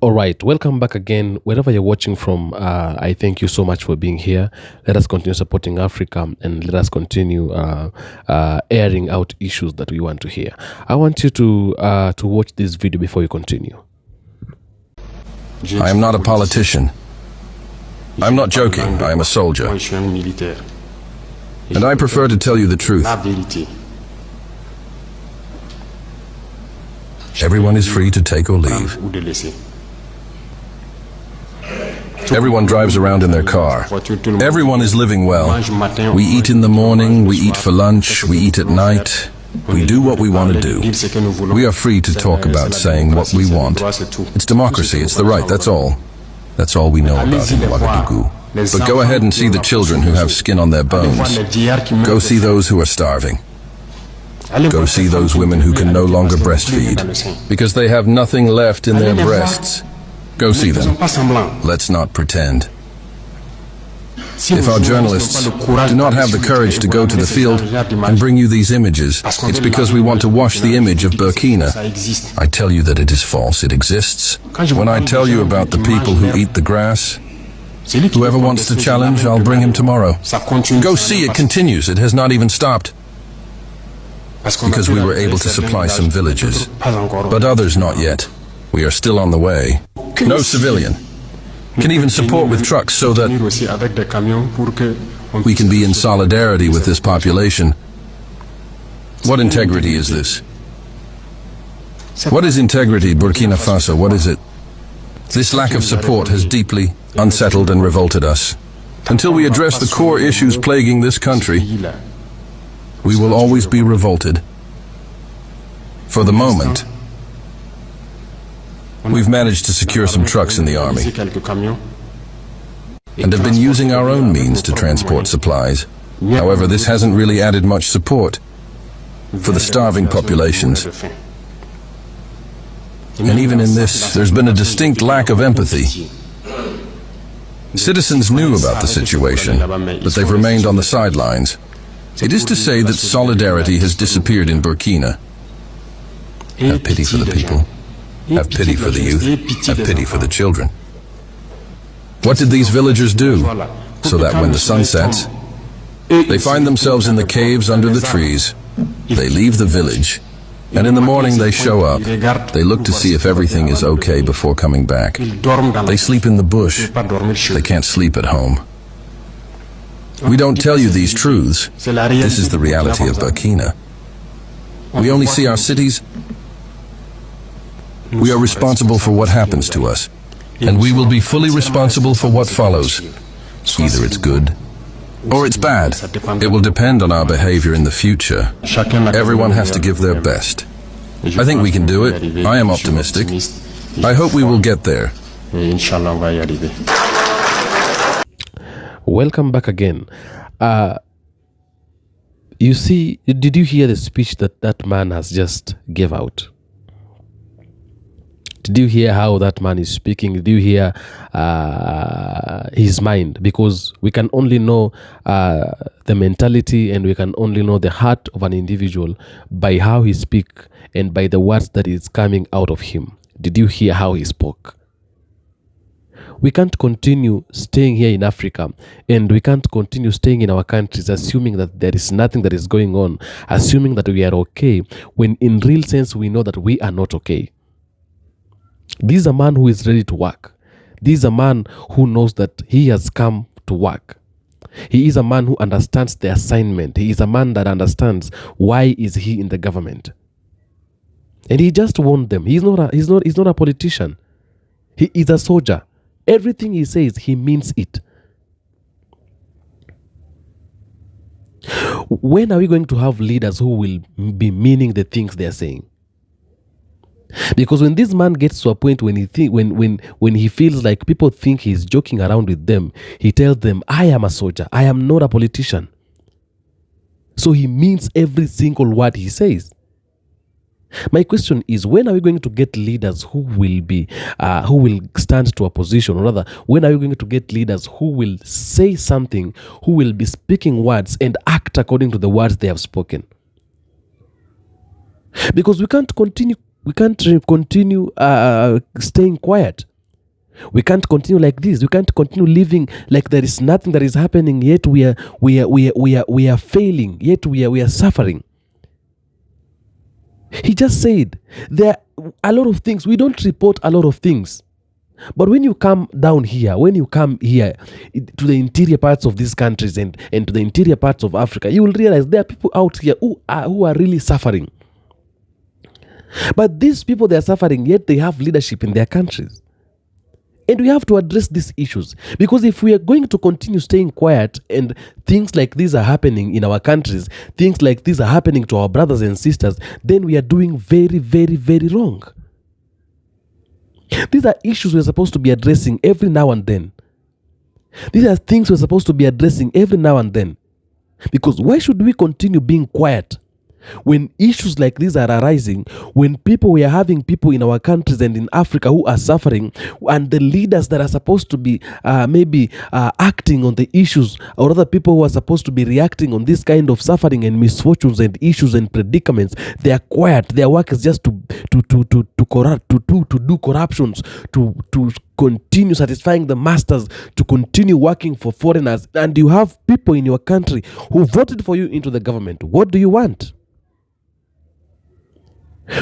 All right, welcome back again. Wherever you're watching from, I thank you so much for being here. Let us continue supporting Africa and let us continue airing out issues that we want to hear. I want you to watch this video before you continue. I am not a politician. I'm not joking. I am a soldier. And I prefer to tell you the truth. Everyone is free to take or leave. Everyone drives around in their car. Everyone is living well. We eat in the morning, we eat for lunch, we eat at night. We do what we want to do. We are free to talk about saying what we want. It's democracy, it's the right, that's all. That's all we know about in Ouagadougou. But go ahead and see the children who have skin on their bones. Go see those who are starving. Go see those women who can no longer breastfeed because they have nothing left in their breasts. Go see them. Let's not pretend. If our journalists do not have the courage to go to the field and bring you these images, it's because we want to wash the image of Burkina. I tell you that it is false. It exists. When I tell you about the people who eat the grass, whoever wants to challenge, I'll bring him tomorrow. Go see, it continues. It has not even stopped. Because we were able to supply some villages, but others not yet. We are still on the way. No civilian can even support with trucks so that we can be in solidarity with this population. What integrity is this? What is integrity, Burkina Faso? What is it? This lack of support has deeply unsettled and revolted us. Until we address the core issues plaguing this country, we will always be revolted. For the moment, we've managed to secure some trucks in the army and have been using our own means to transport supplies. However, this hasn't really added much support for the starving populations. And even in this, there's been a distinct lack of empathy. Citizens knew about the situation, but they've remained on the sidelines. It is to say that solidarity has disappeared in Burkina. Have pity for the people. Have pity for the youth. Have pity for the children. What did these villagers do? So that when the sun sets, they find themselves in the caves under the trees. They leave the village, and in the morning they show up. They look to see if everything is okay before coming back. They sleep in the bush. They can't sleep at home. We don't tell you these truths. This is the reality of Burkina. We only see our cities. We are responsible for what happens to us, and we will be fully responsible for what follows. Either it's good or it's bad. It will depend on our behavior in the future. Everyone has to give their best. I think we can do it. I am optimistic. I hope we will get there. Welcome back again. You see, did you hear the speech that man has just gave out? Did you hear how that man is speaking? Did you hear his mind? Because we can only know the mentality and we can only know the heart of an individual by how he speaks and by the words that is coming out of him. Did you hear how he spoke? We can't continue staying here in Africa and we can't continue staying in our countries assuming that there is nothing that is going on, assuming that we are okay, when in real sense we know that we are not okay. This is a man who is ready to work. This is a man who knows that he has come to work. He is a man who understands the assignment. He is a man that understands why is he in the government. And he just warned them. He's not a politician. He is a soldier. Everything he says, he means it. When are we going to have leaders who will be meaning the things they are saying? Because when this man gets to a point when he feels like people think he's joking around with them, he tells them, I am a soldier. I am not a politician. So he means every single word he says. My question is, when are we going to get leaders who will stand to a position, or rather, when are we going to get leaders who will say something, who will be speaking words and act according to the words they have spoken? Because we can't continue staying quiet. We can't continue like this. We can't continue living like there is nothing that is happening, yet we are failing, yet we are suffering. He just said there are a lot of things. We don't report a lot of things. But when you come down here, when you come here to the interior parts of these countries and to the interior parts of Africa, you will realize there are people out here who are really suffering. But these people, they are suffering, yet they have leadership in their countries. And we have to address these issues, because if we are going to continue staying quiet and things like these are happening in our countries, things like these are happening to our brothers and sisters, then we are doing very, very, very wrong. These are issues we're supposed to be addressing every now and then. These are things we're supposed to be addressing every now and then. Because why should we continue being quiet when issues like these are arising, when we are having people in our countries and in Africa who are suffering, and the leaders that are supposed to be acting on the issues, or other people who are supposed to be reacting on this kind of suffering and misfortunes and issues and predicaments, they are quiet. Their work is just to do corruptions, to continue satisfying the masters, to continue working for foreigners. And you have people in your country who voted for you into the government. What do you want?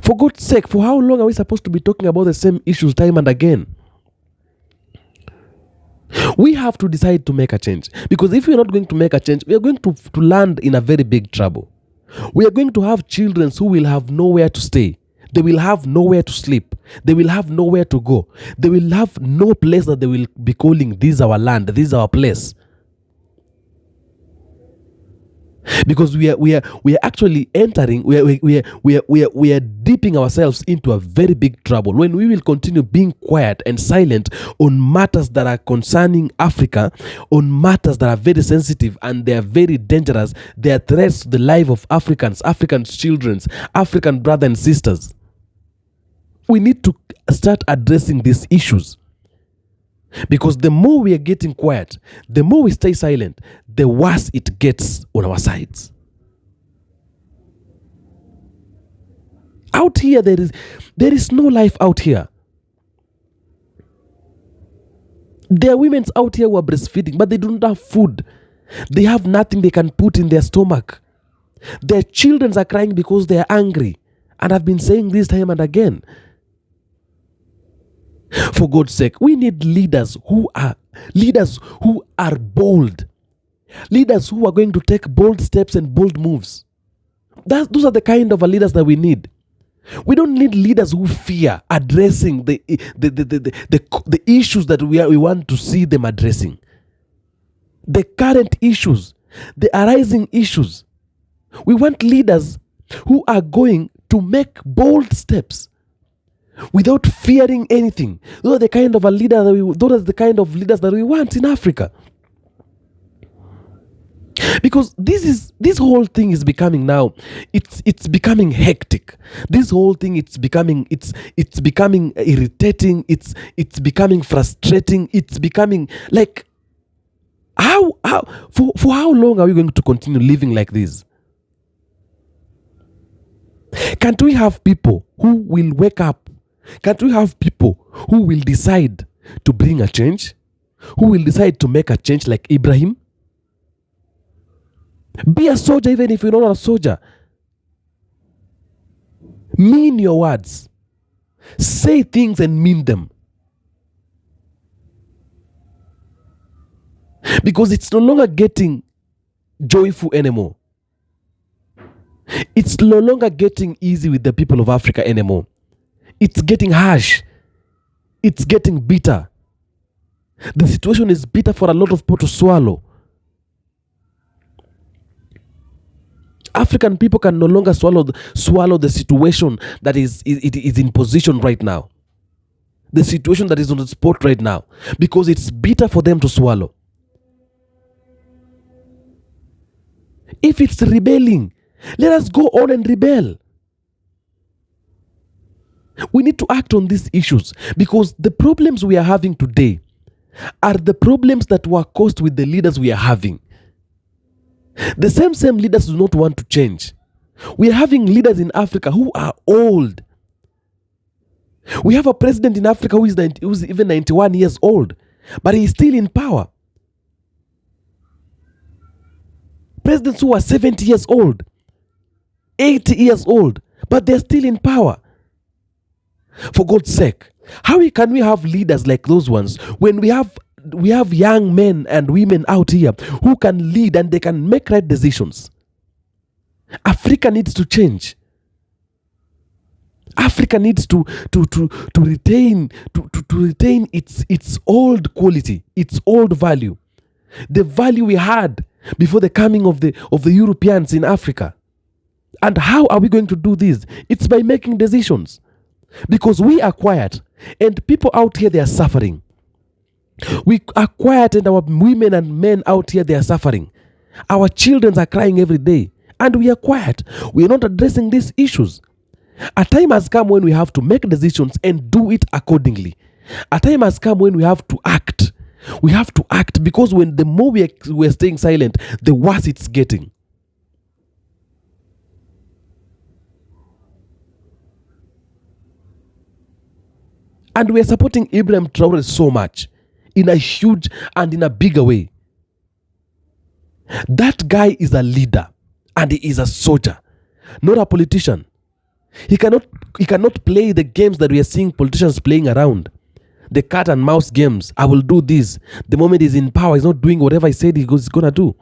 For God's sake, for how long are we supposed to be talking about the same issues time and again? We have to decide to make a change, because if we are not going to make a change, we are going to land in a very big trouble. We are going to have children who will have nowhere to stay. They will have nowhere to sleep. They will have nowhere to go. They will have no place that they will be calling, this is our land, this is our place. Because we are actually entering, we are dipping ourselves into a very big trouble when we will continue being quiet and silent on matters that are concerning Africa, on matters that are very sensitive and they are very dangerous. They are threats to the life of Africans, African children, African brothers and sisters. We need to start addressing these issues. Because the more we are getting quiet, the more we stay silent, the worse it gets on our sides. Out here, there is no life out here. There are women out here who are breastfeeding, but they don't have food. They have nothing they can put in their stomach. Their children are crying because they are angry. And I've been saying this time and again. For God's sake, we need leaders who are bold. Leaders who are going to take bold steps and bold moves. Those are the kind of leaders that we need. We don't need leaders who fear addressing the issues that we want to see them addressing. The current issues, the arising issues. We want leaders who are going to make bold steps without fearing anything. Those are the kind of leaders that we want in Africa. Because this whole thing is becoming now, it's becoming hectic. This whole thing it's becoming irritating, it's becoming frustrating, it's becoming like for how long are we going to continue living like this? Can't we have people who will wake up? Can't we have people who will decide to bring a change? Who will decide to make a change like Ibrahim? Be a soldier even if you're not a soldier. Mean your words. Say things and mean them. Because it's no longer getting joyful anymore. It's no longer getting easy with the people of Africa anymore. It's getting harsh. It's getting bitter. The situation is bitter for a lot of people to swallow. African people can no longer swallow the situation that is in position right now. The situation that is on the spot right now. Because it's bitter for them to swallow. If it's rebelling, let us go on and rebel. We need to act on these issues, because the problems we are having today are the problems that were caused with the leaders we are having. The same leaders do not want to change. We are having leaders in Africa who are old. We have a president in Africa who's even 91 years old, but he's still in power. Presidents who are 70 years old, 80 years old, but they're still in power. For God's sake, how can we have leaders like those ones when we have young men and women out here who can lead and they can make right decisions? Africa needs to change. Africa needs to retain its old quality, its old value, the value we had before the coming of the Europeans in Africa. And how are we going to do this? It's by making decisions. Because we are quiet and people out here, they are suffering. We are quiet and our women and men out here, they are suffering. Our children are crying every day and we are quiet. We are not addressing these issues. A time has come when we have to make decisions and do it accordingly. A time has come when we have to act. We have to act because when the more we're staying silent, the worse it's getting. And we are supporting Ibrahim Traore so much, in a huge and in a bigger way. That guy is a leader and he is a soldier, not a politician. He cannot play the games that we are seeing politicians playing around. The cat and mouse games. I will do this. The moment he's in power, he's not doing whatever he said he's going to do.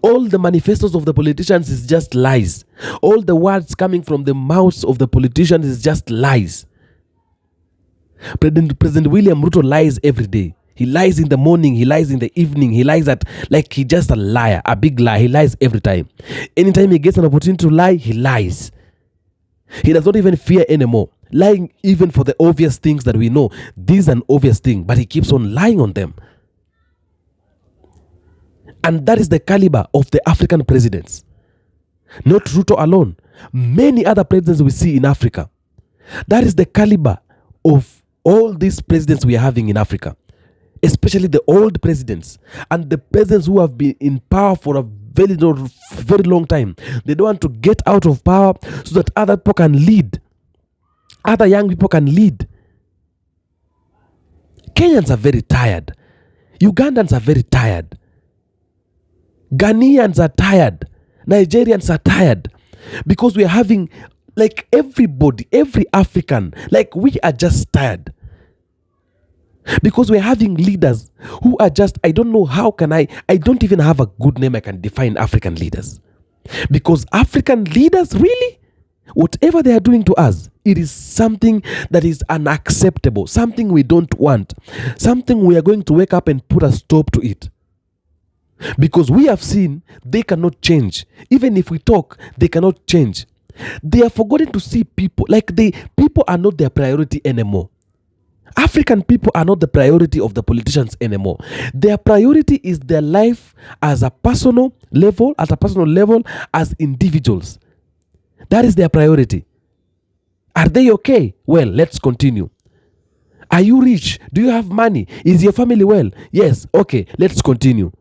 All the manifestos of the politicians is just lies. All the words coming from the mouths of the politicians is just lies. President William Ruto lies every day. He lies in the morning, he lies in the evening, he lies like he's just a liar, a big lie. He lies every time. Anytime he gets an opportunity to lie, he lies. He does not even fear anymore. Lying even for the obvious things that we know. This is an obvious thing, but he keeps on lying on them. And that is the caliber of the African presidents. Not Ruto alone. Many other presidents we see in Africa. That is the caliber of all these presidents we are having in Africa. Especially the old presidents and the presidents who have been in power for a very long time. They don't want to get out of power so that other people can lead. Other young people can lead. Kenyans are very tired. Ugandans are very tired. Ghanaians are tired. Nigerians are tired. Because we are having, like everybody, every African, like we are just tired. Because we're having leaders who are just, I don't know how can I don't even have a good name I can define African leaders. Because African leaders, really, whatever they are doing to us, it is something that is unacceptable, something we don't want, something we are going to wake up and put a stop to it. Because we have seen they cannot change. Even if we talk, they cannot change. They are forgotten to see people, like people are not their priority anymore. African people are not the priority of the politicians anymore. Their priority is their life as a personal level, as individuals. That is their priority. Are they okay? Well, let's continue. Are you rich? Do you have money? Is your family well? Yes. Okay, let's continue.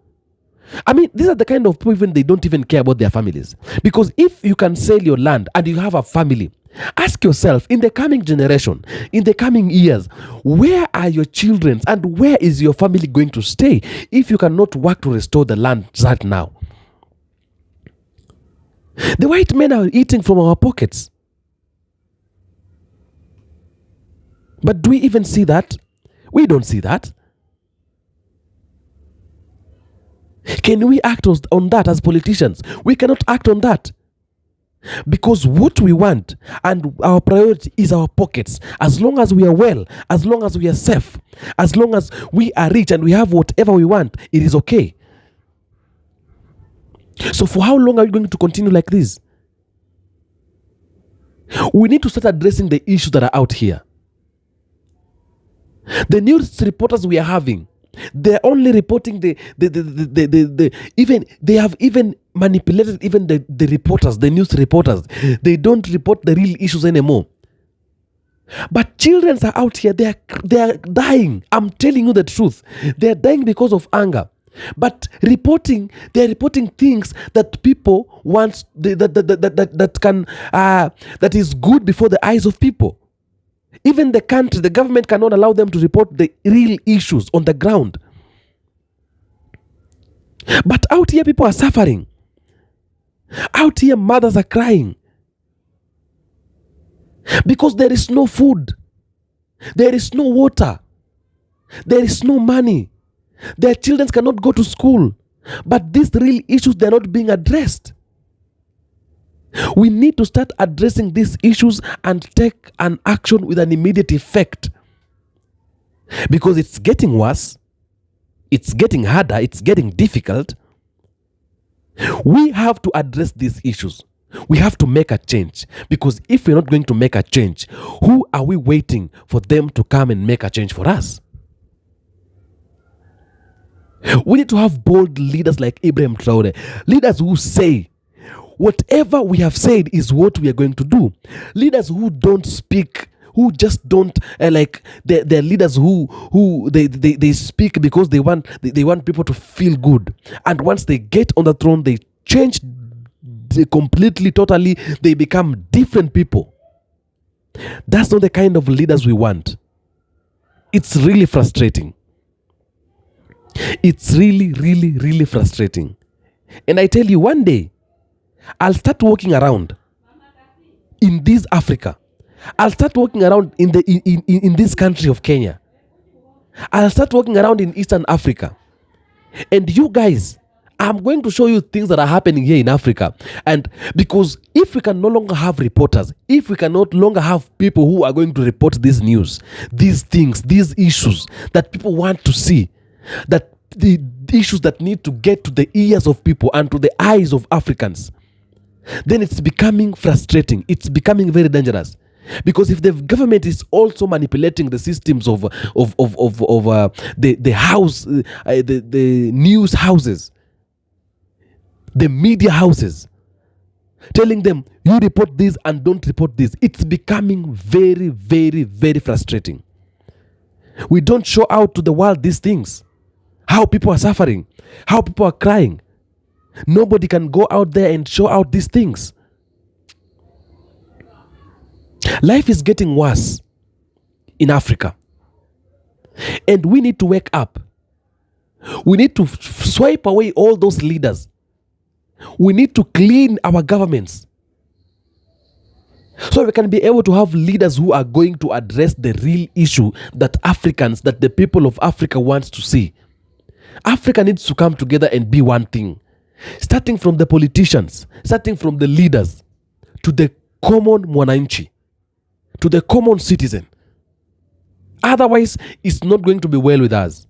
I mean, these are the kind of people even they don't even care about their families. Because if you can sell your land and you have a family, ask yourself, in the coming generation, in the coming years, where are your children and where is your family going to stay if you cannot work to restore the land right now? The white men are eating from our pockets. But do we even see that? We don't see that. Can we act on that as politicians? We cannot act on that. Because what we want and our priority is our pockets. As long as we are well, as long as we are safe, as long as we are rich and we have whatever we want, it is okay. So for how long are we going to continue like this? We need to start addressing the issues that are out here. The news reporters we are having, they're only reporting even they have even manipulated even the reporters, the news reporters. They don't report the real issues anymore. But children are out here, they are dying. I'm telling you the truth. They are dying because of anger. But they're reporting things that people want, that is good before the eyes of people. Even the country, the government cannot allow them to report the real issues on the ground. But out here, people are suffering. Out here, mothers are crying. Because there is no food. There is no water. There is no money. Their children cannot go to school. But these real issues, they're not being addressed. We need to start addressing these issues and take an action with an immediate effect. Because it's getting worse. It's getting harder. It's getting difficult. We have to address these issues. We have to make a change. Because if we're not going to make a change, who are we waiting for them to come and make a change for us? We need to have bold leaders like Ibrahim Traore. Leaders who say, whatever we have said is what we are going to do. Leaders who don't speak, who just don't like they're leaders who they speak because they want people to feel good. And once they get on the throne, they change completely, totally. They become different people. That's not the kind of leaders we want. It's really frustrating. It's really, really, really frustrating. And I tell you, one day, I'll start walking around in this Africa. I'll start walking around in this country of Kenya. I'll start walking around in Eastern Africa. And you guys, I'm going to show you things that are happening here in Africa. And because if we can no longer have reporters, if we can no longer have people who are going to report this news, these things, these issues that people want to see, that the issues that need to get to the ears of people and to the eyes of Africans, then it's becoming frustrating. It's becoming very dangerous. Because if the government is also manipulating the systems of the house, the news houses, the media houses, telling them, you report this and don't report this, it's becoming very, very, very frustrating. We don't show out to the world these things. How people are suffering, how people are crying. Nobody can go out there and show out these things. Life is getting worse in Africa. And we need to wake up. We need to swipe away all those leaders. We need to clean our governments. So we can be able to have leaders who are going to address the real issue that Africans, that the people of Africa wants to see. Africa needs to come together and be one thing. Starting from the politicians, starting from the leaders, to the common mwananchi, to the common citizen. Otherwise, it's not going to be well with us.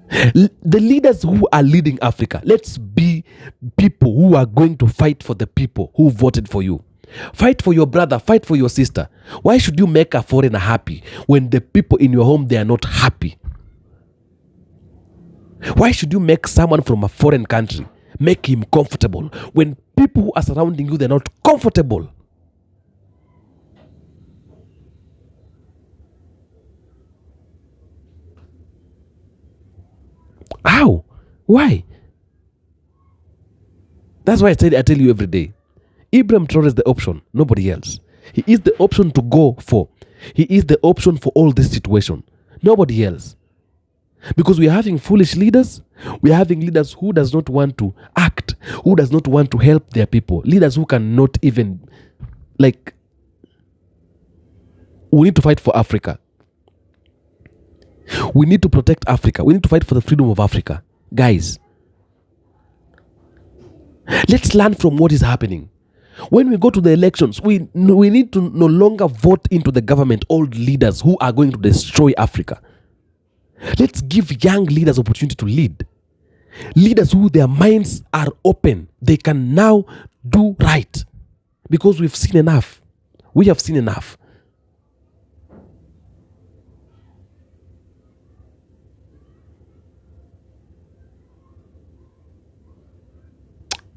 The leaders who are leading Africa, let's be people who are going to fight for the people who voted for you. Fight for your brother, fight for your sister. Why should you make a foreigner happy when the people in your home, they are not happy? Why should you make someone from a foreign country, make him comfortable when people who are surrounding you, they're not comfortable? How? Why? That's why I tell you every day. Ibrahim Traore is the option, nobody else. He is the option to go for. He is the option for all this situation. Nobody else. Because we are having foolish leaders. We are having leaders who does not want to act, who does not want to help their people. Leaders who cannot even, like, we need to fight for Africa. We need to protect Africa. We need to fight for the freedom of Africa. Guys, let's learn from what is happening. When we go to the elections, we need to no longer vote into the government old leaders who are going to destroy Africa. Let's give young leaders opportunity to lead. Leaders who their minds are open. They can now do right. Because we've seen enough. We have seen enough.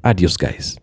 Adios, guys.